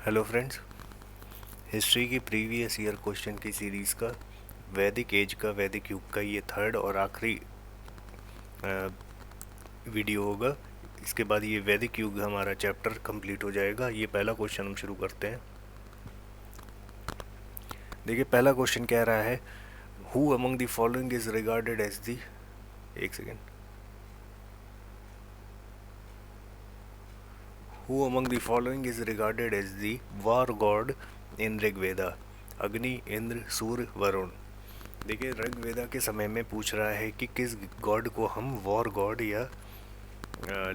Hello friends, history की previous year question की series का वैदिक एज का वैदिक युग का ये थर्ड और आखिरी वीडियो होगा। इसके बाद ये वैदिक युग हमारा चैप्टर कंप्लीट हो जाएगा। ये पहला क्वेश्चन हम शुरू करते हैं। देखिए, पहला क्वेश्चन कह रहा है, who among the following is regarded as the, एक second, who among the following is regarded as the war god in Rigveda? Agni, Indra, सूर्य, वरुण। देखिए, ऋग्वेदा के समय में पूछ रहा है कि किस गॉड को हम वॉर गॉड या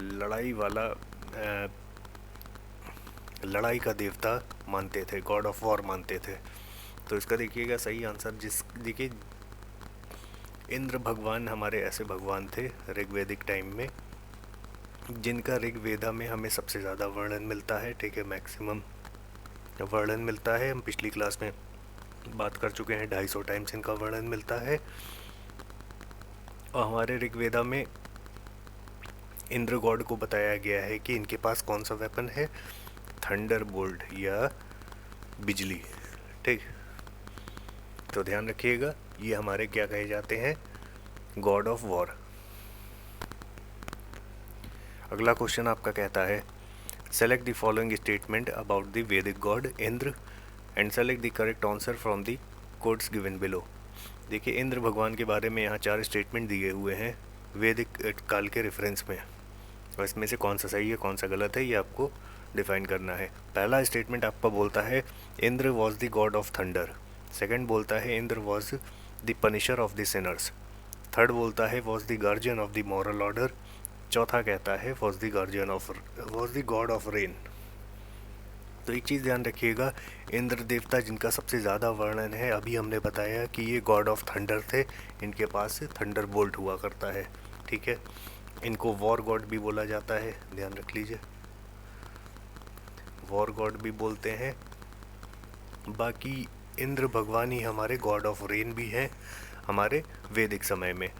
लड़ाई वाला लड़ाई का देवता मानते थे, गॉड ऑफ वॉर मानते थे। तो इसका देखिएगा सही आंसर, देखिए, इंद्र भगवान हमारे ऐसे भगवान थे ऋग्वेदिक टाइम में जिनका ऋग्वेदा में हमें सबसे ज़्यादा वर्णन मिलता है। ठीक है, मैक्सिमम वर्णन मिलता है। हम पिछली क्लास में बात कर चुके हैं, 250 टाइम्स इनका वर्णन मिलता है। और हमारे ऋग्वेदा में इंद्र गॉड को बताया गया है कि इनके पास कौन सा वेपन है, थंडर बोल्ट या बिजली। ठीक, तो ध्यान रखिएगा, ये हमारे क्या कहे जाते हैं, गॉड ऑफ वॉर। अगला क्वेश्चन आपका कहता है, select the following statement about the Vedic god Indra and select the correct answer from the codes given below. देखिए, इंद्र भगवान के बारे में यहाँ 4 स्टेटमेंट दिए हुए हैं वैदिक काल के रेफरेंस में, और इसमें से कौन सा सही है कौन सा गलत है ये आपको डिफाइन करना है। पहला स्टेटमेंट आपका बोलता है Indra was the God of thunder. Second बोलता है Indra was the Punisher of the Sinners. Third बोलता है was the guardian of the moral order. चौथा कहता है was the God of rain. तो एक चीज़ ध्यान रखिएगा, इंद्र देवता जिनका सबसे ज़्यादा वर्णन है, अभी हमने बताया कि ये गॉड ऑफ थंडर थे, इनके पास थंडर बोल्ट हुआ करता है। ठीक है, इनको वॉर गॉड भी बोला जाता है, ध्यान रख लीजिए, वॉर गॉड भी बोलते हैं। बाकी इंद्र भगवान ही हमारे गॉड ऑफ रेन भी हैं हमारे वैदिक समय में।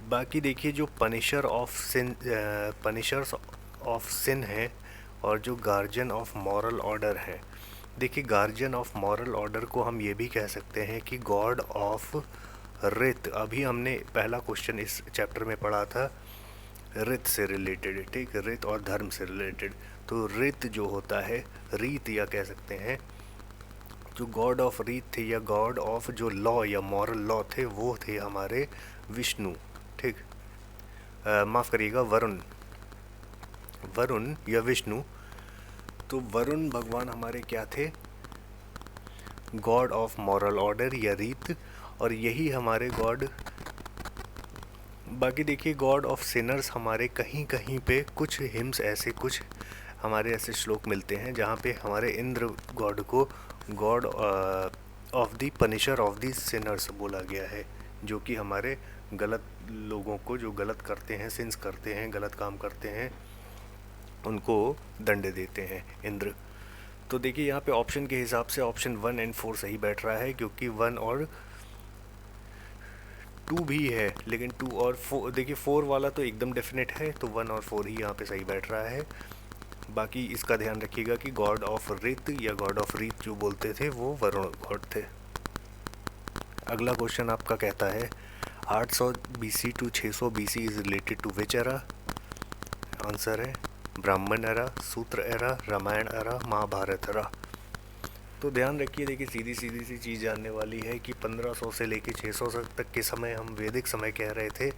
बाकी देखिए, जो पनिशर्स ऑफ सिन है और जो गार्जियन ऑफ मॉरल ऑर्डर है, देखिए, गार्जियन ऑफ मॉरल ऑर्डर को हम ये भी कह सकते हैं कि गॉड ऑफ रित। अभी हमने पहला क्वेश्चन इस चैप्टर में पढ़ा था रित से रिलेटेड, ठीक, रित और धर्म से रिलेटेड। तो रित जो होता है, रीत या कह सकते हैं, जो गॉड ऑफ रीत थे या गॉड ऑफ जो लॉ या मॉरल लॉ थे, वो थे हमारे विष्णु। ठीक, माफ़ करिएगा, वरुण, वरुण या विष्णु। तो वरुण भगवान हमारे क्या थे, गॉड ऑफ मॉरल ऑर्डर या रीत, और यही हमारे गॉड। बाकी देखिए, गॉड ऑफ सिनर्स हमारे कहीं कहीं पे कुछ हिम्स ऐसे, कुछ हमारे ऐसे श्लोक मिलते हैं जहाँ पे हमारे इंद्र गॉड को God of the Punisher of the Sinners बोला गया है, जो कि हमारे गलत लोगों को, जो गलत करते हैं, सिंस करते हैं, गलत काम करते हैं, उनको दंड देते हैं इंद्र। तो देखिए, यहाँ पे ऑप्शन के हिसाब से ऑप्शन 1 एंड 4 सही बैठ रहा है, क्योंकि 1 और 2 भी है, लेकिन 2 और 4, देखिए 4 वाला तो एकदम डेफिनेट है, तो 1 और 4 ही यहाँ पे सही बैठ रहा है। बाकी इसका ध्यान रखिएगा कि गॉड ऑफ रित या गॉड ऑफ रीत जो बोलते थे वो वरुण गॉड थे। अगला क्वेश्चन आपका कहता है 800 BC to 600 BC is related to which era? Answer है Brahmana era, Sutra era, Ramayana era, Mahabharata era. तो ध्यान रखिए, देखिए, सीधी सीधी सी चीज़ जानने वाली है कि 1500 से लेके 600 तक के समय हम वैदिक समय कह रहे थे,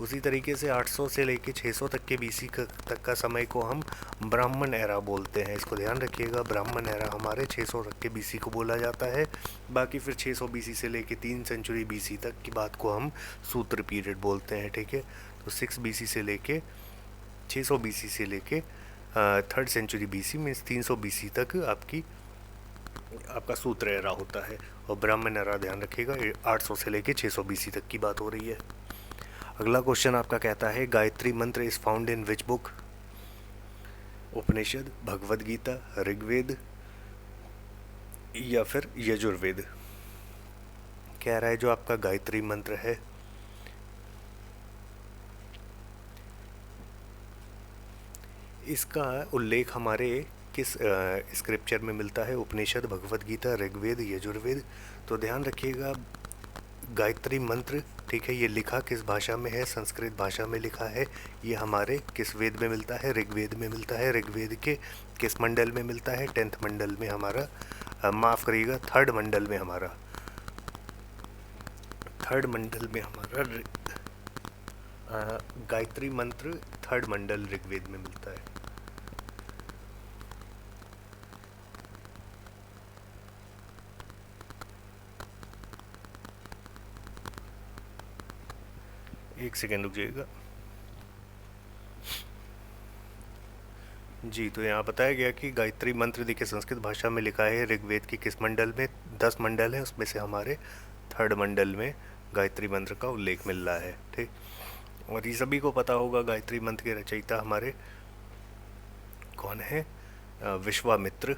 उसी तरीके से 800 से लेके 600 तक के BC तक का समय को हम ब्राह्मण एरा बोलते हैं। इसको ध्यान रखिएगा, ब्राह्मण एरा हमारे 600 तक के BC को बोला जाता है। बाकी फिर 600 BC से लेके 3 सेंचुरी BC तक की बात को हम सूत्र पीरियड बोलते हैं। ठीक है, तो 6 BC से लेके 600 BC से लेके 3rd century BC means 300 BC तक आपका सूत्र एरा होता है, और ब्राह्मण एरा ध्यान रखिएगा 800 से लेके 600 BC तक की बात हो रही है। अगला क्वेश्चन आपका कहता है Gayatri mantra is found in which book? Upanishad, Bhagavad Gita, Rigveda या फिर यजुर्वेद। कह रहा है जो आपका गायत्री मंत्र है, इसका उल्लेख हमारे किस स्क्रिप्चर में मिलता है? उपनिषद, भगवद गीता, ऋग्वेद, यजुर्वेद। तो ध्यान रखिएगा गायत्री मंत्र, ठीक है, ये लिखा किस भाषा में है? संस्कृत भाषा में लिखा है। ये हमारे किस वेद में मिलता है? ऋग्वेद में मिलता है। ऋग्वेद के किस मंडल में मिलता है? 10th मंडल में हमारा, माफ़ करिएगा 3rd मंडल में हमारा, 3rd मंडल में हमारा गायत्री मंत्र 3rd मंडल ऋग्वेद में मिलता है। एक सेकेंड रुकिएगा जी। तो यहाँ बताया गया कि गायत्री मंत्र देखिए संस्कृत भाषा में लिखा है। ऋग्वेद की किस मंडल में? 10 मंडल है, उसमें से हमारे 3rd मंडल में गायत्री मंत्र का उल्लेख मिल रहा है, ठीक। और ये सभी को पता होगा गायत्री मंत्र के रचयिता हमारे कौन है? विश्वामित्र,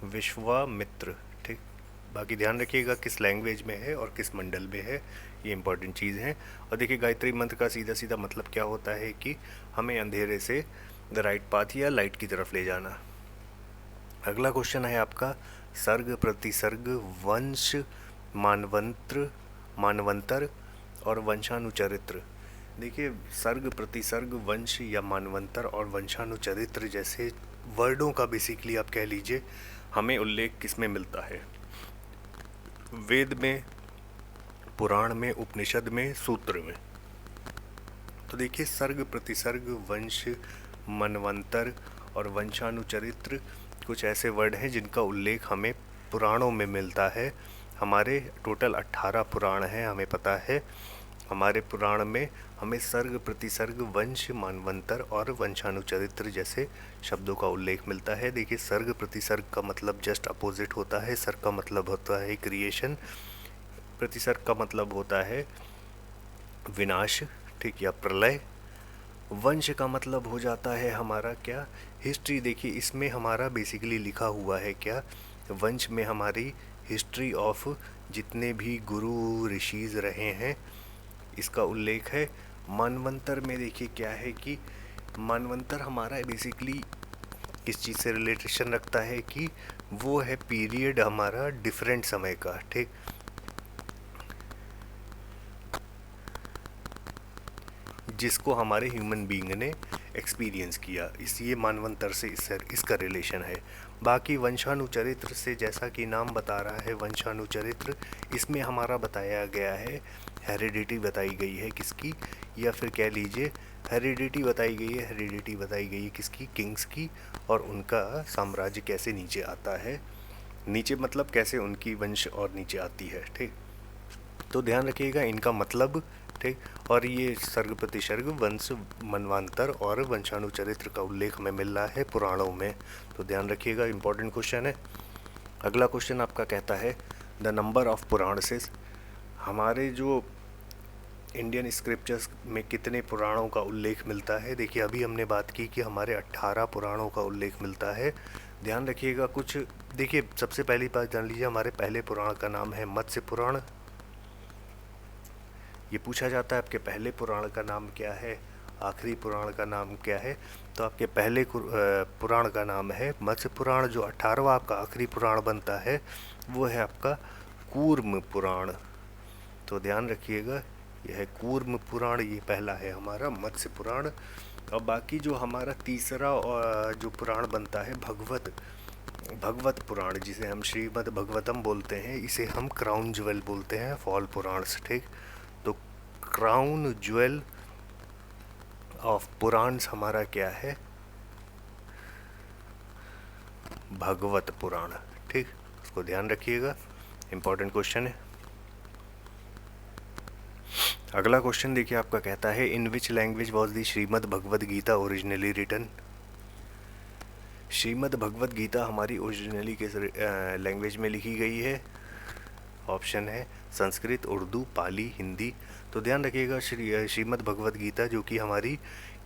विश्वामित्र, ठीक। बाकी ध्यान रखिएगा किस लैंग्वेज में है और किस मंडल में है, ये इंपॉर्टेंट चीज़ है। और देखिए गायत्री मंत्र का सीधा सीधा मतलब क्या होता है कि हमें अंधेरे से द राइट पाथ या लाइट की तरफ ले जाना। अगला क्वेश्चन है आपका सर्ग, प्रतिसर्ग, वंश, मानवंतर और वंशानुचरित्र। देखिए सर्ग, प्रतिसर्ग, वंश या मानवंतर और वंशानुचरित्र जैसे वर्डों का बेसिकली आप कह लीजिए हमें उल्लेख किस में मिलता है? वेद में, पुराण में, उपनिषद में, सूत्र में। तो देखिए सर्ग, प्रतिसर्ग, वंश, मनवंतर और वंशानुचरित्र कुछ ऐसे वर्ड हैं जिनका उल्लेख हमें पुराणों में मिलता है। हमारे टोटल 18 पुराण हैं, हमें पता है। हमारे पुराण में हमें सर्ग, प्रतिसर्ग, वंश, मानवंतर और वंशानुचरित्र जैसे शब्दों का उल्लेख मिलता है। देखिए सर्ग, प्रतिसर्ग का मतलब जस्ट अपोजिट होता है। सर्ग का मतलब होता है क्रिएशन, प्रतिसर्ग का मतलब होता है विनाश, ठीक, या प्रलय। वंश का मतलब हो जाता है हमारा क्या? हिस्ट्री। देखिए इसमें हमारा बेसिकली लिखा हुआ है क्या? वंश में हमारी हिस्ट्री ऑफ जितने भी गुरु ऋषिज रहे हैं इसका उल्लेख है। मानवंतर में देखिए क्या है कि मानवंतर हमारा बेसिकली किस चीज़ से रिलेशन रखता है कि वो है पीरियड हमारा डिफरेंट समय का, ठीक। जिसको हमारे ह्यूमन बीइंग ने एक्सपीरियंस किया, इसलिए मानवंतर से इसका रिलेशन है। बाकी वंशानुचरित्र से जैसा कि नाम बता रहा है वंशानुचरित्र, इसमें हमारा बताया गया है हेरिडिटी बताई गई है किसकी, या फिर कह लीजिए हेरिडिटी बताई गई है। हेरिडिटी बताई गई है किसकी? किंग्स की, और उनका साम्राज्य कैसे नीचे आता है। नीचे मतलब कैसे उनकी वंश और नीचे आती है, ठीक। तो ध्यान रखिएगा इनका मतलब, ठीक। और ये सर्ग, प्रतिसर्ग, वंश, मनवांतर और वंशानुचरित्र का उल्लेख हमें मिल रहा है पुराणों में। तो ध्यान रखिएगा, इंपॉर्टेंट क्वेश्चन है। अगला क्वेश्चन आपका कहता है द नंबर ऑफ पुराणसेस। हमारे जो इंडियन स्क्रिप्चर्स में कितने पुराणों का उल्लेख मिलता है? देखिए अभी हमने बात की कि हमारे 18 पुराणों का उल्लेख मिलता है। ध्यान रखिएगा कुछ, देखिए सबसे पहली बात जान लीजिए हमारे पहले पुराण का नाम है मत्स्य पुराण। ये पूछा जाता है आपके पहले पुराण का नाम क्या है, आखिरी पुराण का नाम क्या है? तो आपके पहले पुराण का नाम है मत्स्य पुराण। जो 18वां आपका आखिरी पुराण बनता है वो है आपका कूर्म पुराण। तो ध्यान रखिएगा यह है कूर्म पुराण, ये पहला है हमारा मत्स्य पुराण। और बाकी जो हमारा तीसरा जो पुराण बनता है भगवत पुराण, जिसे हम श्रीमद् भगवतम बोलते हैं, इसे हम क्राउन ज्वेल बोलते हैं, फॉल पुराण, ठीक। तो क्राउन ज्वेल ऑफ पुराण्स हमारा क्या है? भगवत पुराण, ठीक। उसको ध्यान रखिएगा, इंपॉर्टेंट क्वेश्चन है। अगला क्वेश्चन देखिए आपका कहता है in which language was the Shrimad Bhagavad Gita originally written. Shrimad Bhagavad Gita हमारी ओरिजिनली किस लैंग्वेज में लिखी गई है? ऑप्शन है संस्कृत, उर्दू, पाली, हिंदी। तो ध्यान रखिएगा श्रीमद् भगवद गीता जो कि हमारी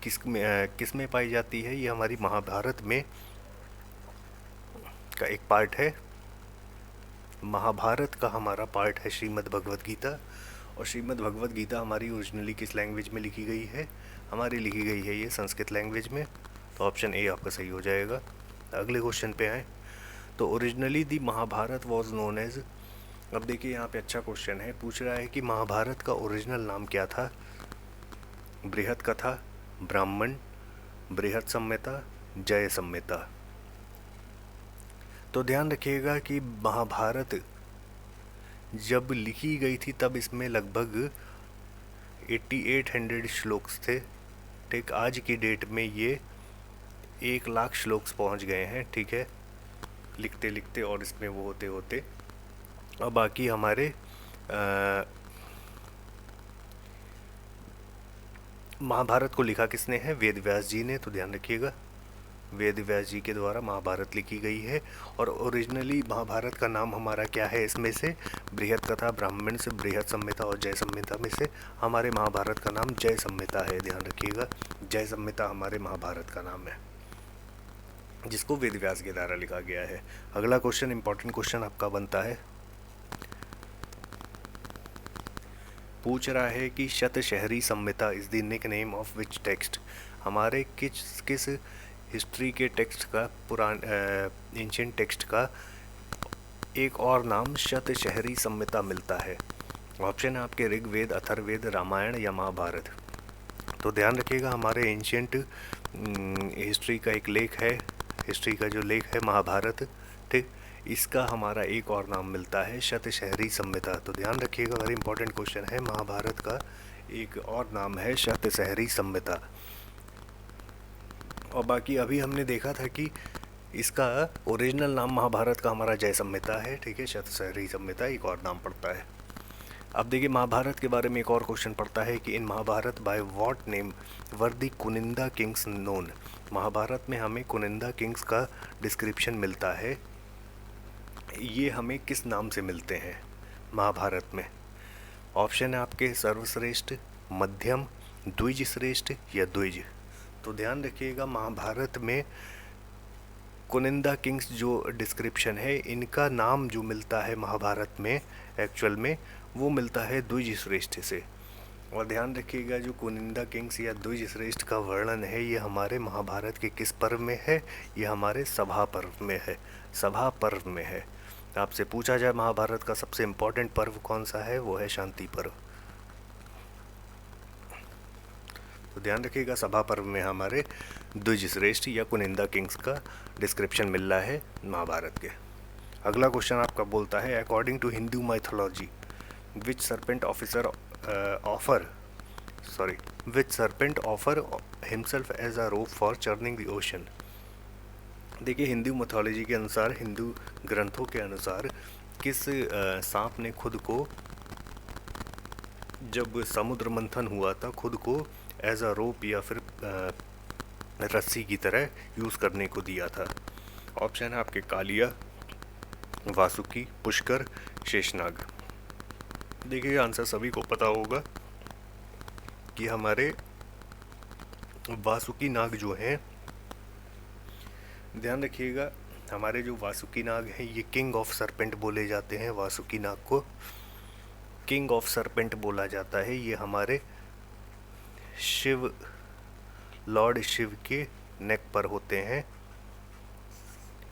किस में पाई जाती है? ये हमारी महाभारत में का एक पार्ट है। महाभारत का हमारा पार्ट है श्रीमद् भगवद गीता। और श्रीमद् भगवद गीता हमारी ओरिजिनली किस लैंग्वेज में लिखी गई है? हमारी लिखी गई है ये संस्कृत लैंग्वेज में। तो ऑप्शन ए आपका सही हो जाएगा। अगले क्वेश्चन पे आए तो originally the Mahabharata was known as. अब देखिए यहाँ पे अच्छा क्वेश्चन है, पूछ रहा है कि महाभारत का ओरिजिनल नाम क्या था। बृहद कथा, ब्राह्मण, बृहद संहिता, जय संहिता। तो ध्यान रखिएगा कि महाभारत जब लिखी गई थी तब इसमें लगभग 8800 श्लोक्स थे। ठीक, आज की डेट में ये 1 लाख श्लोक्स पहुंच गए हैं। ठीक है, लिखते लिखते और इसमें वो होते होते। और बाकी हमारे महाभारत को लिखा किसने है, वेद व्यास जी ने। तो ध्यान रखिएगा वेद व्यास जी के द्वारा महाभारत लिखी गई है। और ओरिजिनली महाभारत का नाम हमारा क्या है, इसमें से बृहद कथा, ब्राह्मण से, बृहद संहिता और जय संहिता में से हमारे महाभारत का नाम जय संहिता है। ध्यान रखिएगा जय संहिता हमारे महाभारत का नाम है, जिसको वेद व्यास के द्वारा लिखा गया है। अगला क्वेश्चन, इंपॉर्टेंट क्वेश्चन आपका बनता है, पूछ रहा है कि Satasahasri Samhita is the nickname of which text. हमारे किस हिस्ट्री के टेक्स्ट का, पुरान एंशिएंट टेक्स्ट का एक और नाम शतशहरी संहिता मिलता है। ऑप्शन है आपके ऋग्वेद, अथर्ववेद, रामायण या महाभारत। तो ध्यान रखिएगा हमारे एंशिएंट हिस्ट्री का एक लेख है, हिस्ट्री का जो लेख है महाभारत, ठीक, इसका हमारा एक और नाम मिलता है शतशहरी संहिता। तो ध्यान रखिएगा वेरी इंपॉर्टेंट क्वेश्चन है, महाभारत का एक और नाम है शतशहरी संहिता। और बाकी अभी हमने देखा था कि इसका ओरिजिनल नाम महाभारत का हमारा जय संहिता है। ठीक है, शतशहरी संहिता एक और नाम पड़ता है। अब देखिए महाभारत के बारे में एक और क्वेश्चन पड़ता है कि in Mahabharata by what name were the Kuninda kings known. Mahabharata में हमें कुनिंदा किंग्स का डिस्क्रिप्शन मिलता है, ये हमें किस नाम से मिलते हैं महाभारत में। ऑप्शन है आपके सर्वश्रेष्ठ, मध्यम, द्विज श्रेष्ठ या द्विज। तो ध्यान रखिएगा महाभारत में कुनिंदा किंग्स जो डिस्क्रिप्शन है, इनका नाम जो मिलता है महाभारत में एक्चुअल में वो मिलता है द्विज श्रेष्ठ से। और ध्यान रखिएगा जो कुनिंदा किंग्स या द्विज श्रेष्ठ का वर्णन है ये हमारे महाभारत के किस पर्व में है, ये हमारे सभा पर्व में है, सभा पर्व में है। आपसे पूछा जाए महाभारत का सबसे इम्पोर्टेंट पर्व कौन सा है, वो है शांति पर्व। तो ध्यान रखिएगा सभा पर्व में हमारे द्विज श्रेष्ठ या कुनिंदा किंग्स का डिस्क्रिप्शन मिल रहा है महाभारत के। अगला क्वेश्चन आपका बोलता है according to Hindu mythology which serpent offer himself as a rope for churning the ocean. देखिए हिंदू मैथोलॉजी के अनुसार, हिंदू ग्रंथों के अनुसार किस सांप ने खुद को, जब समुद्र मंथन हुआ था, खुद को एज अ रोप या फिर रस्सी की तरह यूज़ करने को दिया था। ऑप्शन है आपके कालिया, वासुकी, पुष्कर, शेषनाग। देखिए आंसर सभी को पता होगा कि हमारे वासुकी नाग जो हैं, ध्यान रखिएगा हमारे जो वासुकी नाग हैं ये किंग ऑफ सरपेंट बोले जाते हैं। वासुकी नाग को किंग ऑफ सरपेंट बोला जाता है। ये हमारे शिव, लॉर्ड शिव के नेक पर होते हैं।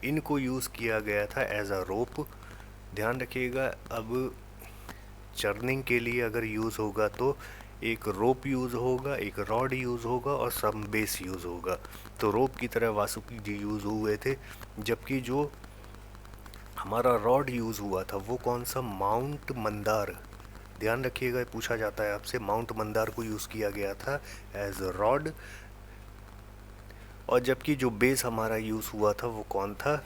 इनको यूज़ किया गया था एज अ रोप। ध्यान रखिएगा अब चर्निंग के लिए अगर यूज़ होगा तो एक रोप यूज़ होगा, एक रॉड यूज़ होगा और सम बेस यूज़ होगा। तो रोप की तरह वासुकी जी यूज़ हुए थे, जबकि जो हमारा रॉड यूज़ हुआ था वो कौन सा, माउंट मंदार। ध्यान रखिएगा पूछा जाता है आपसे, माउंट मंदार को यूज़ किया गया था एज अ रॉड। और जबकि जो बेस हमारा यूज़ हुआ था वो कौन था,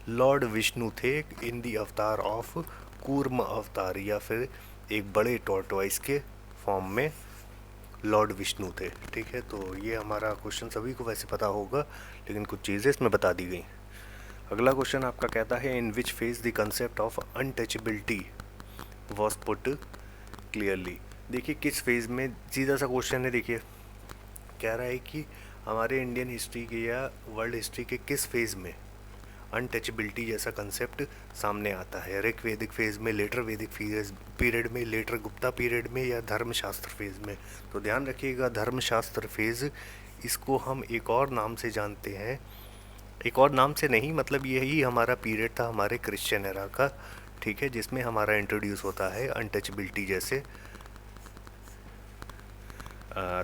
लॉर्ड विष्णु थे इन दी अवतार ऑफ कूर्म अवतार, या फिर एक बड़े टॉर्टोइस के फॉर्म में लॉर्ड विष्णु थे। ठीक है, तो ये हमारा क्वेश्चन सभी को वैसे पता होगा, लेकिन कुछ चीज़ें इसमें बता दी गई। अगला क्वेश्चन आपका कहता है in which phase the concept of untouchability was put clearly. देखिए किस फेज़ में, सीधा सा क्वेश्चन है। देखिए कह रहा है कि हमारे इंडियन हिस्ट्री के या वर्ल्ड हिस्ट्री के किस फेज़ में अनटचेबिलिटी जैसा कंसेप्ट सामने आता है। ऋग वैदिक फेज़ में, लेटर वैदिक पीरियड में, लेटर गुप्ता पीरियड में या धर्मशास्त्र फेज़ में। तो ध्यान रखिएगा धर्मशास्त्र फेज़ इसको हम एक और नाम से जानते हैं, एक और नाम से नहीं, मतलब यही हमारा पीरियड था हमारे क्रिश्चियन एरा का, ठीक है, जिसमें हमारा इंट्रोड्यूस होता है अनटचेबिलिटी जैसे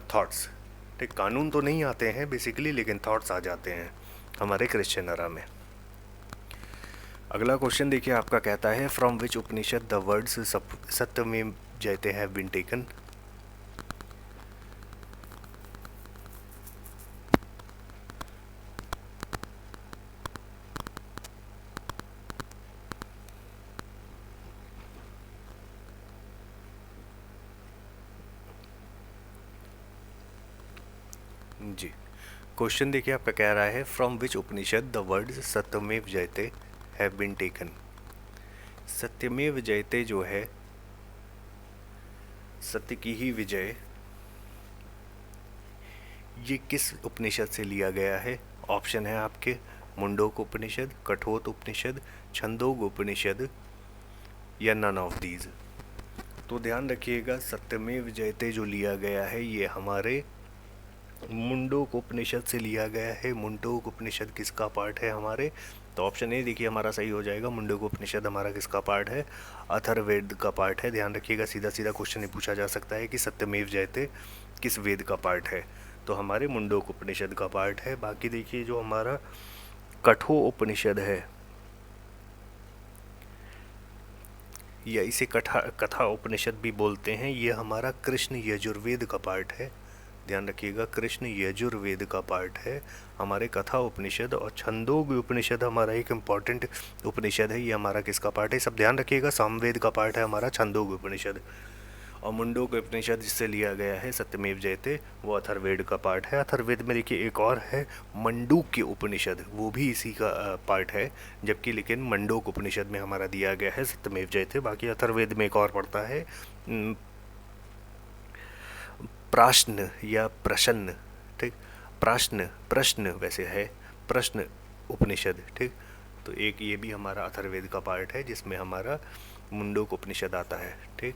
थॉट्स। ठीक, कानून तो नहीं आते हैं बेसिकली, लेकिन थॉट्स आ जाते हैं हमारे क्रिश्चियन एरा में। अगला क्वेश्चन देखिए आपका कहता है from which Upanishad the words Satyameva Jayate have been taken. जी, क्वेश्चन देखिए आपका कह रहा है from which Upanishad the words Satyameva Jayate have been taken. सत्यमेव जयते जो है, सत्य की ही विजय, ये किस उपनिषद से लिया गया है? ऑप्शन है आपके मुंडोक उपनिषद, कठोत उपनिषद, छंदोग उपनिषद या नन ऑफ दीज। तो ध्यान रखिएगा, सत्यमेव जयते जो लिया गया है ये हमारे मुंडोक उपनिषद से लिया गया है। मुंडोक उपनिषद किसका पार्ट है हमारे? तो ऑप्शन ए देखिए हमारा सही हो जाएगा। मुंडोक उपनिषद हमारा किसका पार्ट है? अथर्ववेद का पार्ट है। ध्यान रखिएगा, सीधा सीधा क्वेश्चन नहीं पूछा जा सकता है कि सत्यमेव जयते किस वेद का पार्ट है, तो हमारे मुंडोक उपनिषद का पार्ट है। बाकी देखिए जो हमारा कठो उपनिषद है या इसे कथा उपनिषद भी बोलते हैं, ये हमारा कृष्ण यजुर्वेद का पार्ट है। ध्यान रखिएगा, कृष्ण यजुर्वेद का पार्ट है हमारे कथा उपनिषद। और छंदोग उपनिषद हमारा एक इम्पॉर्टेंट उपनिषद है, ये हमारा किसका पार्ट है? सब ध्यान रखिएगा, सामवेद का पार्ट है हमारा छंदोग उपनिषद। और मुंडोक उपनिषद जिससे लिया गया है सत्यमेव जयते, वो अथर्ववेद का पार्ट है। अथर्ववेद में देखिए एक और है मंडूक्य उपनिषद, वो भी इसी का पार्ट है, जबकि लेकिन मंडोक उपनिषद में हमारा दिया गया है सत्यमेव जयते। बाकी अथर्ववेद में एक और पड़ता है प्राश्न या प्रश्न, ठीक, प्रश्न वैसे है प्रश्न उपनिषद, ठीक। तो एक ये भी हमारा अथर्ववेद का पार्ट है जिसमें हमारा मुंडोक उपनिषद आता है, ठीक।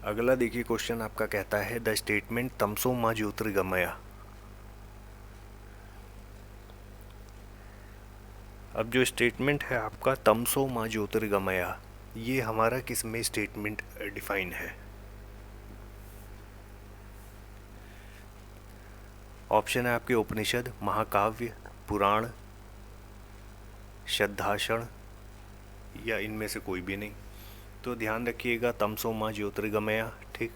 अगला देखिए क्वेश्चन आपका कहता है द स्टेटमेंट तमसो मा ज्योतिर्गमया। अब जो स्टेटमेंट है आपका तमसो मा ज्योतिर्गमया, ये हमारा किस में स्टेटमेंट डिफाइन है? ऑप्शन है आपके उपनिषद, महाकाव्य, पुराण, शद्धाषण या इनमें से कोई भी नहीं। तो ध्यान रखिएगा तमसो मा ज्योतिर्गमया, ठीक,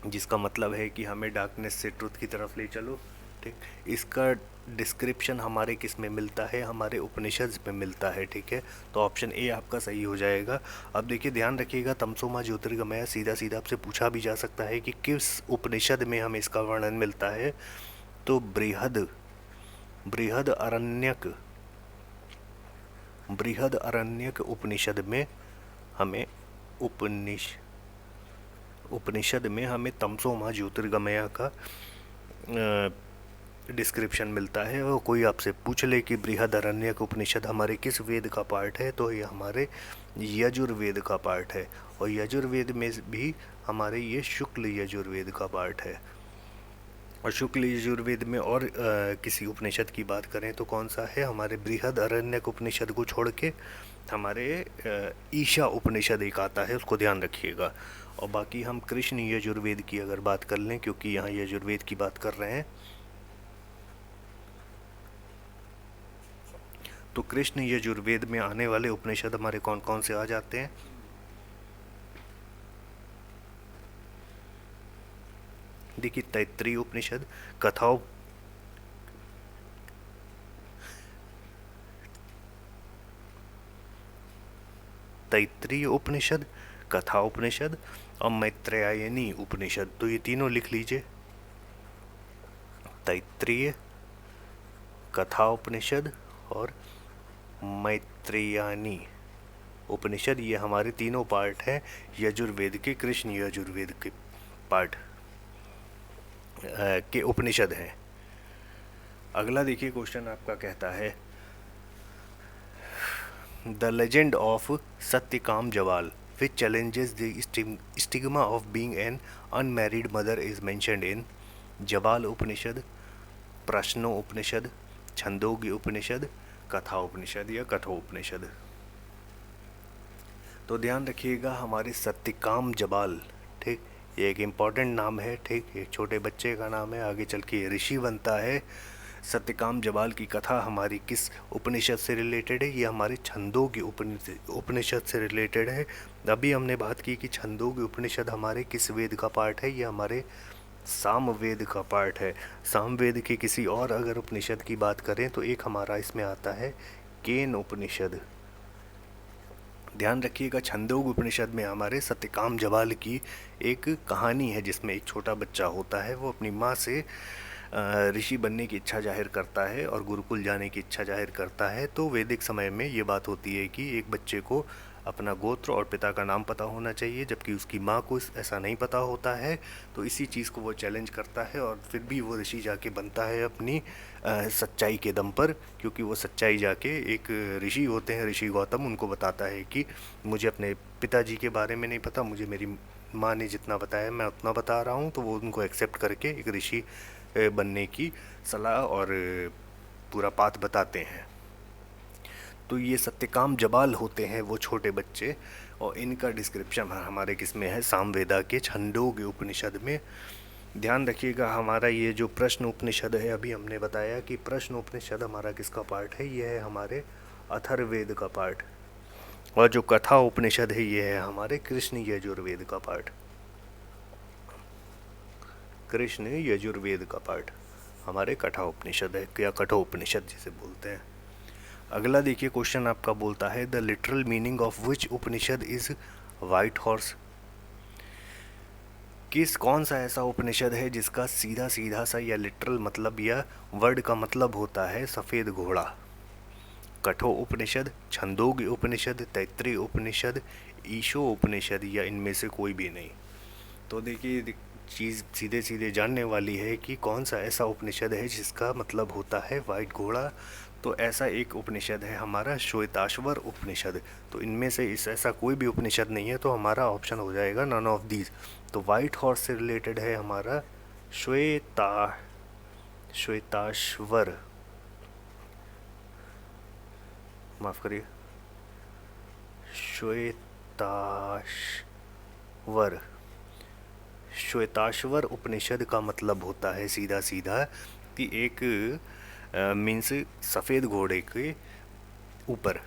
जिसका मतलब है कि हमें डार्कनेस से ट्रुथ की तरफ ले चलो, ठीक। इसका डिस्क्रिप्शन हमारे किस में मिलता है? हमारे उपनिषद में मिलता है, ठीक है। तो ऑप्शन ए आपका सही हो जाएगा। अब देखिए ध्यान रखिएगा, तमसो मा ज्योतिर्गमया सीधा सीधा आपसे पूछा भी जा सकता है कि किस उपनिषद में हमें इसका वर्णन मिलता है। तो बृहद अरण्यक उपनिषद में हमें उपनिषद में हमें तमसो मा ज्योतिर्गमया का डिस्क्रिप्शन मिलता है। और कोई आपसे पूछ ले कि बृहदारण्यक उपनिषद हमारे किस वेद का पार्ट है, तो ये हमारे यजुर्वेद का पार्ट है। और यजुर्वेद में भी हमारे ये शुक्ल यजुर्वेद का पार्ट है। और शुक्ल यजुर्वेद में और किसी उपनिषद की बात करें तो कौन सा है? हमारे बृहदारण्यक उपनिषद को छोड़ के हमारे ईशा उपनिषद एक आता है, उसको ध्यान रखिएगा। और बाकी हम कृष्ण यजुर्वेद की अगर बात कर लें, क्योंकि यहाँ यजुर्वेद की बात कर रहे हैं, तो कृष्ण यजुर्वेद में आने वाले उपनिषद हमारे कौन कौन से आ जाते हैं? देखिए तैत्रीय उपनिषद, कथाओं, तैत्रीय उपनिषद, कथा उपनिषद और मैत्रेयनी उपनिषद। तो ये तीनों लिख लीजिए, तैत्रीय, कथा उपनिषद और मैत्रेयनी उपनिषद, ये हमारे तीनों पार्ट हैं यजुर्वेद के, कृष्ण यजुर्वेद के पार्ट के उपनिषद हैं। अगला देखिए क्वेश्चन आपका कहता है the legend of Satyakam Jabal which challenges the stigma of being an unmarried mother is mentioned in Jabal Upanishad, Prashna Upanishad, Chandogya उपनिषद, कथा उपनिषद या कठोपनिषद। तो ध्यान रखिएगा हमारे सत्यकाम जबाल, ठीक, ये एक इम्पॉर्टेंट नाम है, ठीक, एक छोटे बच्चे का नाम है, आगे चल के ऋषि बनता है। सत्यकाम जबाल की कथा हमारी किस उपनिषद से रिलेटेड है? ये हमारे छंदोग्य उपनिषद से रिलेटेड है। अभी हमने बात की कि छंदोग्य उपनिषद हमारे किस वेद का पार्ट है? ये हमारे सामवेद का पार्ट है। सामवेद के किसी और अगर उपनिषद की बात करें तो एक हमारा इसमें आता है केन उपनिषद। ध्यान रखिएगा छंदोग्य उपनिषद में हमारे सत्यकाम जबाल की एक कहानी है जिसमें एक छोटा बच्चा होता है, वो अपनी माँ से ऋषि बनने की इच्छा जाहिर करता है और गुरुकुल जाने की इच्छा जाहिर करता है। तो वैदिक समय में ये बात होती है कि एक बच्चे को अपना गोत्र और पिता का नाम पता होना चाहिए, जबकि उसकी माँ को ऐसा नहीं पता होता है। तो इसी चीज़ को वो चैलेंज करता है और फिर भी वो ऋषि जाके बनता है अपनी सच्चाई के दम पर, क्योंकि वो सच्चाई जाके एक ऋषि होते हैं, ऋषि गौतम, उनको बताता है कि मुझे अपने पिताजी के बारे में नहीं पता, मुझे मेरी माँ ने जितना बताया मैं उतना बता रहा हूँ। तो वो उनको एक्सेप्ट करके एक ऋषि बनने की सलाह और पूरा पाथ बताते हैं। तो ये सत्यकाम जबाल होते हैं वो छोटे बच्चे, और इनका डिस्क्रिप्शन हमारे किस में है? सामवेदा के छंदोग्य उपनिषद में। ध्यान रखिएगा हमारा ये जो प्रश्न उपनिषद है, अभी हमने बताया कि प्रश्न उपनिषद हमारा किसका पार्ट है? ये है हमारे अथर्ववेद का पार्ट। और जो कथा उपनिषद है ये है हमारे कृष्ण यजुर्वेद का पार्ट। कृष्ण यजुर्वेद का पार्ट हमारे कथा उपनिषद है या कठोपनिषद जिसे बोलते हैं। अगला देखिए क्वेश्चन आपका बोलता है the literal meaning of which Upanishad is white horse. कौन सा ऐसा उपनिषद है जिसका सीधा सीधा सा या लिटरल मतलब या वर्ड का मतलब होता है सफ़ेद घोड़ा? कठो उपनिषद, छंदोग्य उपनिषद, तैत्तिरीय उपनिषद, ईशो उपनिषद या इनमें से कोई भी नहीं। तो देखिए चीज़ सीधे सीधे जानने वाली है कि कौन सा ऐसा उपनिषद है जिसका मतलब होता है वाइट घोड़ा। तो ऐसा एक उपनिषद है हमारा श्वेताश्वर उपनिषद। तो इनमें से ऐसा कोई भी उपनिषद नहीं है, तो हमारा ऑप्शन हो जाएगा नन ऑफ दीज। तो वाइट हॉर्स से रिलेटेड है हमारा श्वेताश्वर, माफ़ करिए, श्वेताश्वर उपनिषद का मतलब होता है सीधा सीधा कि एक मीन्स सफ़ेद घोड़े के ऊपर,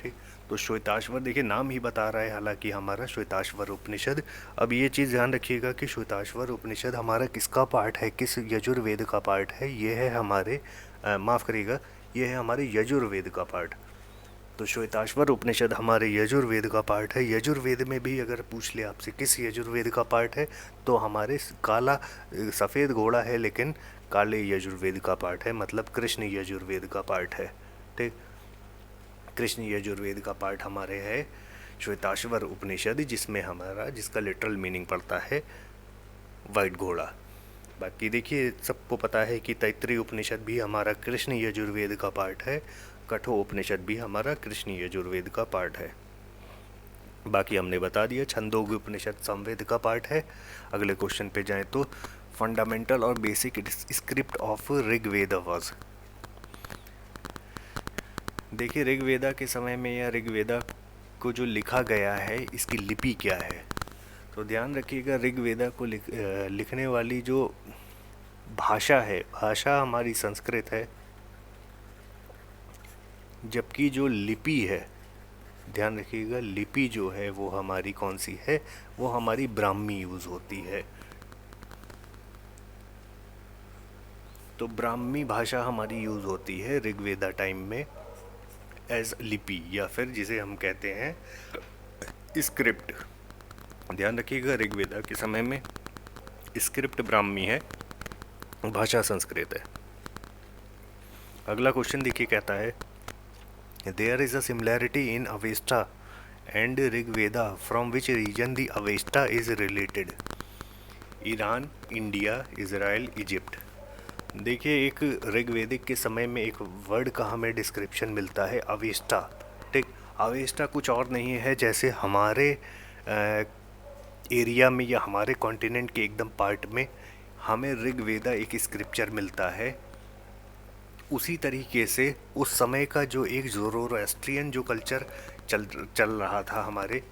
ठीक। तो श्वेताश्वर देखिए नाम ही बता रहा है हालांकि हमारा श्वेताश्वर उपनिषद। अब ये चीज़ ध्यान रखिएगा कि श्वेताश्वर उपनिषद हमारा किसका पार्ट है, किस यजुर्वेद का पार्ट है? ये है हमारे माफ़ करिएगा, ये है हमारे यजुर्वेद का पार्ट। तो श्वेताश्वर उपनिषद हमारे यजुर्वेद का पार्ट है। यजुर्वेद में भी अगर पूछ ले आपसे किस यजुर्वेद का पार्ट है, तो हमारे काला सफ़ेद घोड़ा है लेकिन काले यजुर्वेद का पार्ट है, मतलब कृष्ण यजुर्वेद का पार्ट है, ठीक। कृष्ण यजुर्वेद का पार्ट हमारे है श्वेताश्वर उपनिषद, जिसका लिटरल मीनिंग पड़ता है वाइट घोड़ा। बाकी देखिए सबको पता है कि तैत्तिरीय उपनिषद भी हमारा कृष्ण यजुर्वेद का पार्ट है, कठो उपनिषद भी हमारा कृष्ण यजुर्वेद का पार्ट है। बाकी हमने बता दिया छंदोग्य उपनिषद सामवेद का पार्ट है। अगले क्वेश्चन पे जाएं तो फंडामेंटल और basic script of Rigveda was. देखिए ऋग्वेदा के समय में या ऋग्वेदा को जो लिखा गया है इसकी लिपि क्या है? तो ध्यान रखिएगा ऋग्वेदा को लिखने वाली जो भाषा है, भाषा हमारी संस्कृत है, जबकि जो लिपि है, ध्यान रखिएगा लिपि जो है वो हमारी कौन सी है? वो हमारी ब्राह्मी यूज़ होती है। तो ब्राह्मी भाषा हमारी यूज़ होती है ऋग्वेदा टाइम में एज लिपि, या फिर जिसे हम कहते हैं स्क्रिप्ट। ध्यान रखिएगा ऋग्वेदा के समय में स्क्रिप्ट ब्राह्मी है, भाषा संस्कृत है। अगला क्वेश्चन देखिए कहता है there is a similarity in Avesta and Rigveda from which region the Avesta is related? Iran, India, Israel, Egypt. देखिए एक ऋग्वेदिक के समय में एक वर्ड का हमें डिस्क्रिप्शन मिलता है अवेस्टा, ठीक। अवेस्टा कुछ और नहीं है जैसे हमारे एरिया में या हमारे कॉन्टिनेंट के एकदम पार्ट में हमें ऋग्वेदा एक स्क्रिप्चर मिलता है, उसी तरीके से उस समय का जो एक ज़ोरोएस्ट्रियन जो कल्चर चल रहा था हमारे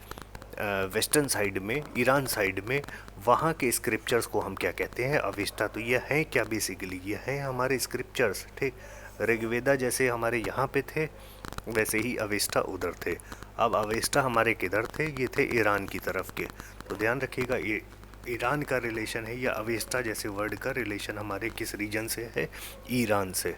वेस्टर्न साइड में, ईरान साइड में, वहाँ के स्क्रिप्चर्स को हम क्या कहते हैं? अवेस्टा। तो ये हैं क्या? बेसिकली ये हैं हमारे स्क्रिप्चर्स, ठीक। ऋग्वेदा जैसे हमारे यहाँ पे थे, वैसे ही अवेस्टा उधर थे। अब अवेस्टा हमारे किधर थे? ये थे ईरान की तरफ के। तो ध्यान रखिएगा, ये ईरान का रिलेशन है, या अवेस्टा जैसे वर्ड का रिलेशन हमारे किस रीजन से है? ईरान से।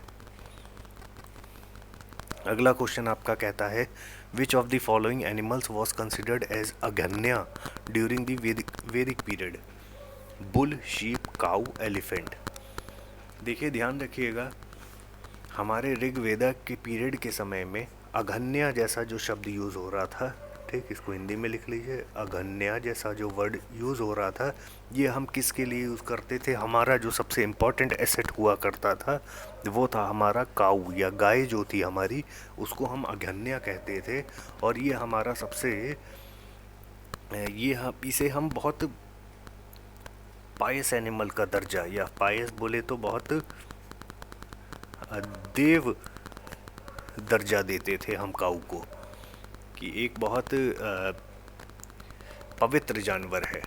अगला क्वेश्चन आपका कहता है, which of the following animals was considered as Aghnya during the Vedic period? Bull, sheep, cow, elephant. देखिए ध्यान रखिएगा, हमारे ऋग्वेदा के पीरियड के समय में अगन्या जैसा जो शब्द यूज़ हो रहा था, ठीक, इसको हिंदी में लिख लीजिए, अगन्या जैसा जो वर्ड यूज़ हो रहा था, ये हम किसके लिए यूज़ करते थे? हमारा जो सबसे इम्पॉर्टेंट एसेट हुआ करता था वो था हमारा काऊ, या गाय जो थी हमारी, उसको हम अगन्या कहते थे। और ये हमारा सबसे इसे हम बहुत पायस एनिमल का दर्जा, या पायस बोले तो बहुत देव दर्जा देते थे हम काऊ को, कि एक बहुत पवित्र जानवर है।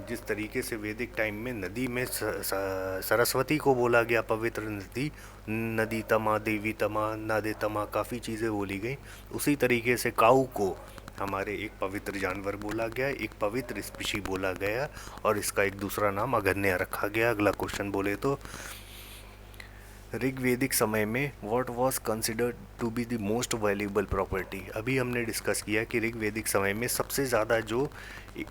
जिस तरीके से वैदिक टाइम में नदी में सरस्वती को बोला गया पवित्र नदी, नदी तमा, देवी तमा, नादे तमा, काफ़ी चीज़ें बोली गई, उसी तरीके से काऊ को हमारे एक पवित्र जानवर बोला गया, एक पवित्र स्पीशी बोला गया, और इसका एक दूसरा नाम अगन्या रखा गया। अगला क्वेश्चन बोले तो, ऋग्वेदिक समय में what was considered to be the most valuable property? अभी हमने डिस्कस किया कि ऋग्वेदिक समय में सबसे ज़्यादा जो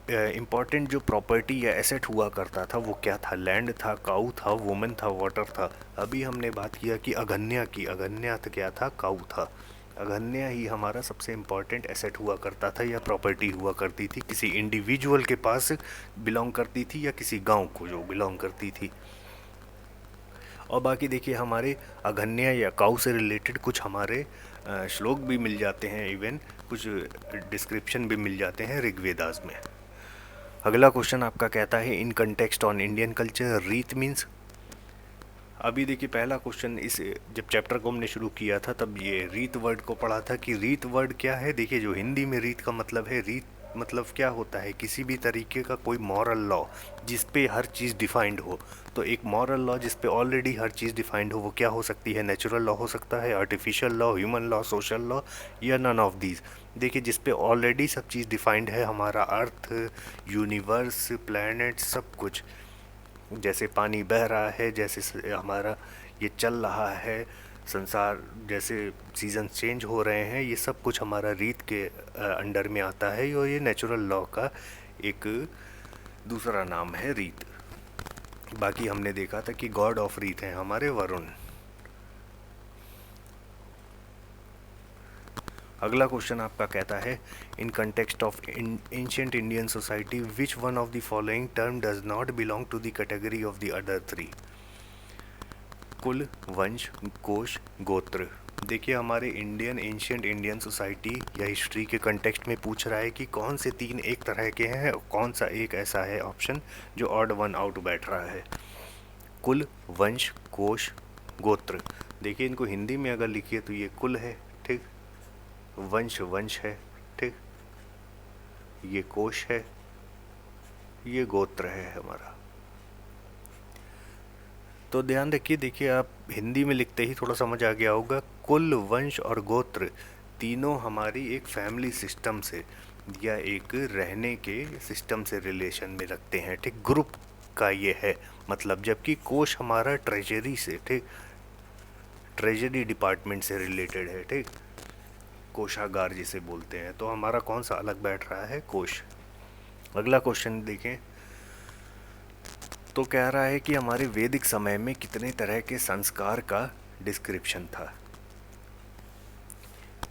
इम्पॉर्टेंट जो प्रॉपर्टी या एसेट हुआ करता था वो क्या था? लैंड था, काऊ था, वुमेन था, वाटर था। अभी हमने बात किया कि अगन्या की, अगन्या तो क्या था? काऊ था। अगन्या ही हमारा सबसे इम्पॉर्टेंट एसेट हुआ करता था, या प्रॉपर्टी हुआ करती थी, किसी इंडिविजुअल के पास बिलोंग करती थी या किसी गाँव को जो बिलोंग करती थी। और बाकी देखिए हमारे अगन्या या काऊ से रिलेटेड कुछ हमारे श्लोक भी मिल जाते हैं, इवन कुछ डिस्क्रिप्शन भी मिल जाते हैं ऋग्वेदास में। अगला क्वेश्चन आपका कहता है, in context on Indian culture रीत मीन्स? अभी देखिए पहला क्वेश्चन, इस जब चैप्टर को हमने शुरू किया था तब ये रीत वर्ड को पढ़ा था कि रीत वर्ड क्या है। देखिए जो हिंदी में रीत का मतलब है, रीत मतलब क्या होता है? किसी भी तरीके का कोई मॉरल लॉ जिस पे हर चीज़ डिफाइंड हो। तो एक मॉरल लॉ जिस पे ऑलरेडी हर चीज़ डिफाइंड हो वो क्या हो सकती है? नेचुरल लॉ हो सकता है, artificial law, human law, social law, या नन ऑफ दीज। देखिए जिस पे ऑलरेडी सब चीज़ डिफाइंड है, हमारा अर्थ, यूनिवर्स, प्लैनेट, सब कुछ, जैसे पानी बह रहा है, जैसे हमारा ये चल रहा है संसार, जैसे सीजन चेंज हो रहे हैं, ये सब कुछ हमारा रीत के अंडर में आता है, और ये नेचुरल लॉ का एक दूसरा नाम है रीत। बाकी हमने देखा था कि गॉड ऑफ रीत हैं हमारे वरुण। अगला क्वेश्चन आपका कहता है, in context of ancient Indian society which one of the following term does not belong to the category of the other three? कुल, वंश, कोश, गोत्र। देखिए हमारे एंशिएंट इंडियन सोसाइटी या हिस्ट्री के कंटेक्स्ट में पूछ रहा है कि कौन से तीन एक तरह के हैं और कौन सा एक ऐसा है ऑप्शन जो ऑड वन आउट बैठ रहा है। कुल, वंश, कोश, गोत्र। देखिए इनको हिंदी में अगर लिखिए तो ये कुल है, ठीक, वंश है, ठीक, ये कोश है, ये गोत्र है हमारा। तो ध्यान रखिए, देखिए आप हिंदी में लिखते ही थोड़ा समझ आ गया होगा, कुल, वंश और गोत्र तीनों हमारी एक फैमिली सिस्टम से या एक रहने के सिस्टम से रिलेशन में रखते हैं, ठीक, ग्रुप का ये है मतलब। जबकि कोश हमारा ट्रेजरी से, ठीक, ट्रेजरी डिपार्टमेंट से रिलेटेड है, ठीक, कोषागार जिसे बोलते हैं। तो हमारा कौन सा अलग बैठ रहा है? कोश। अगला क्वेश्चन देखें तो कह रहा है कि हमारे वैदिक समय में कितने तरह के संस्कार का डिस्क्रिप्शन था।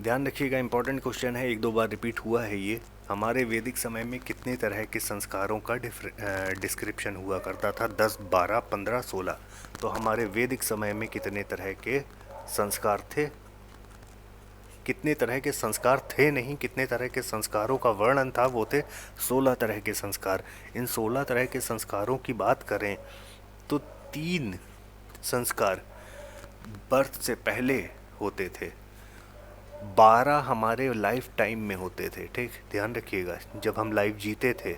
ध्यान रखिएगा, इंपॉर्टेंट क्वेश्चन है, एक दो बार रिपीट हुआ है ये। हमारे वैदिक समय में कितने तरह के संस्कारों का डिस्क्रिप्शन हुआ करता था? 10, 12, 15, 16। तो हमारे वैदिक समय में कितने तरह के संस्कार थे? कितने तरह के संस्कार थे नहीं, कितने तरह के संस्कारों का वर्णन था, वो थे 16 तरह के संस्कार। इन 16 तरह के संस्कारों की बात करें तो 3 संस्कार बर्थ से पहले होते थे, 12 हमारे लाइफ टाइम में होते थे, ठीक, ध्यान रखिएगा, जब हम लाइफ जीते थे,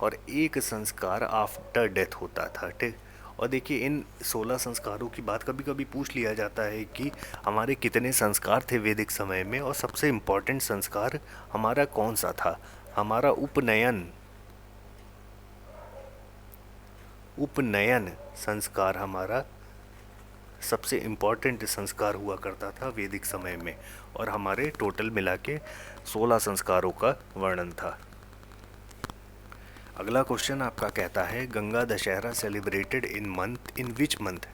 और एक संस्कार आफ्टर डेथ होता था, ठीक। और देखिए इन 16 संस्कारों की बात कभी कभी पूछ लिया जाता है कि हमारे कितने संस्कार थे वैदिक समय में, और सबसे इम्पोर्टेंट संस्कार हमारा कौन सा था। हमारा उपनयन संस्कार हमारा सबसे इम्पोर्टेंट संस्कार हुआ करता था वैदिक समय में, और हमारे टोटल मिला के 16 संस्कारों का वर्णन था। अगला क्वेश्चन आपका कहता है Ganga Dussehra celebrated in which month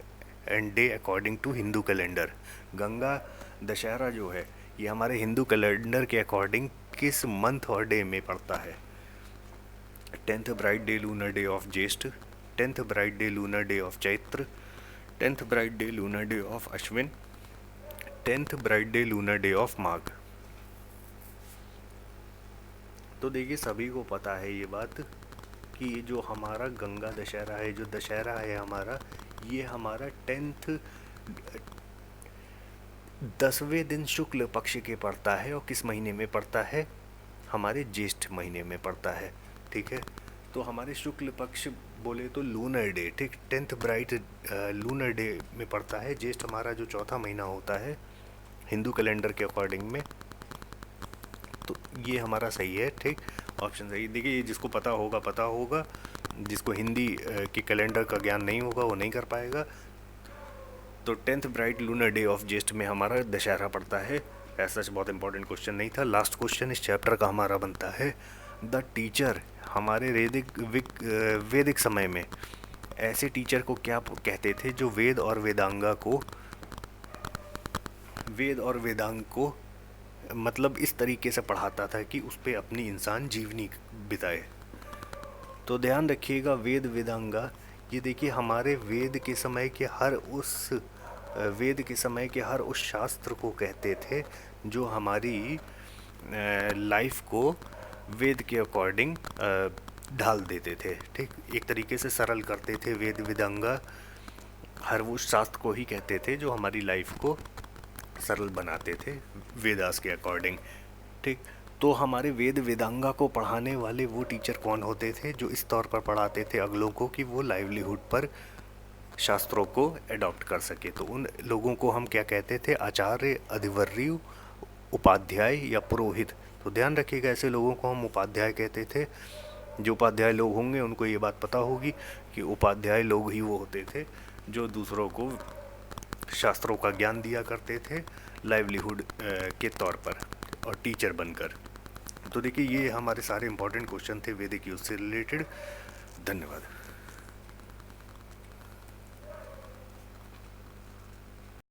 and day according to Hindu calendar. Ganga Dussehra जो है ये हमारे हिंदू कैलेंडर के अकॉर्डिंग किस मंथ और डे में पड़ता है। 10th bright day lunar day of Jyeshtha, 10th bright day lunar day of Chaitra, 10th bright day lunar day of Ashwin, 10th bright day lunar day of Magh. तो देखिए सभी को पता है ये बात कि ये जो हमारा गंगा दशहरा है, जो दशहरा है हमारा, ये हमारा 10वें दिन शुक्ल पक्ष के पड़ता है, और किस महीने में पड़ता है, हमारे ज्येष्ठ महीने में पड़ता है, ठीक है। तो हमारे शुक्ल पक्ष बोले तो लूनर डे, ठीक, 10th ब्राइट लूनर डे में पड़ता है। ज्येष्ठ हमारा जो चौथा महीना होता है हिंदू कैलेंडर के अकॉर्डिंग में, तो ये हमारा सही है, ठीक, ऑप्शन सही। देखिए ये जिसको पता होगा, जिसको हिंदी के कैलेंडर का ज्ञान नहीं होगा वो नहीं कर पाएगा। तो 10th bright lunar day of ज्येष्ठ में हमारा दशहरा पड़ता है। ऐसा बहुत इंपॉर्टेंट क्वेश्चन नहीं था। लास्ट क्वेश्चन इस चैप्टर का हमारा बनता है द टीचर। हमारे वैदिक समय में ऐसे टीचर को क्या कहते थे जो वेद और वेदांग को मतलब इस तरीके से पढ़ाता था कि उस पर अपनी इंसान जीवनी बिताए। तो ध्यान रखिएगा वेदांगा, ये देखिए हमारे वेद के समय के हर उस शास्त्र को कहते थे जो हमारी लाइफ को वेद के अकॉर्डिंग ढाल देते थे, ठीक, एक तरीके से सरल करते थे। वेदांगा हर वो शास्त्र को ही कहते थे जो हमारी लाइफ को सरल बनाते थे वेदास के अकॉर्डिंग, ठीक। तो हमारे वेदांगा को पढ़ाने वाले वो टीचर कौन होते थे जो इस तौर पर पढ़ाते थे अगलों को कि वो लाइवलीहुड पर शास्त्रों को एडॉप्ट कर सके। तो उन लोगों को हम क्या कहते थे, आचार्य, अधिवर्यु, उपाध्याय या पुरोहित। तो ध्यान रखिएगा ऐसे लोगों को हम उपाध्याय कहते थे। जो उपाध्याय लोग होंगे उनको ये बात पता होगी कि उपाध्याय लोग ही वो होते थे जो दूसरों को शास्त्रों का ज्ञान दिया करते थे लाइवलीहुड के तौर पर और टीचर बनकर। तो देखिए ये हमारे सारे इंपॉर्टेंट क्वेश्चन थे वैदिक युग से रिलेटेड। धन्यवाद।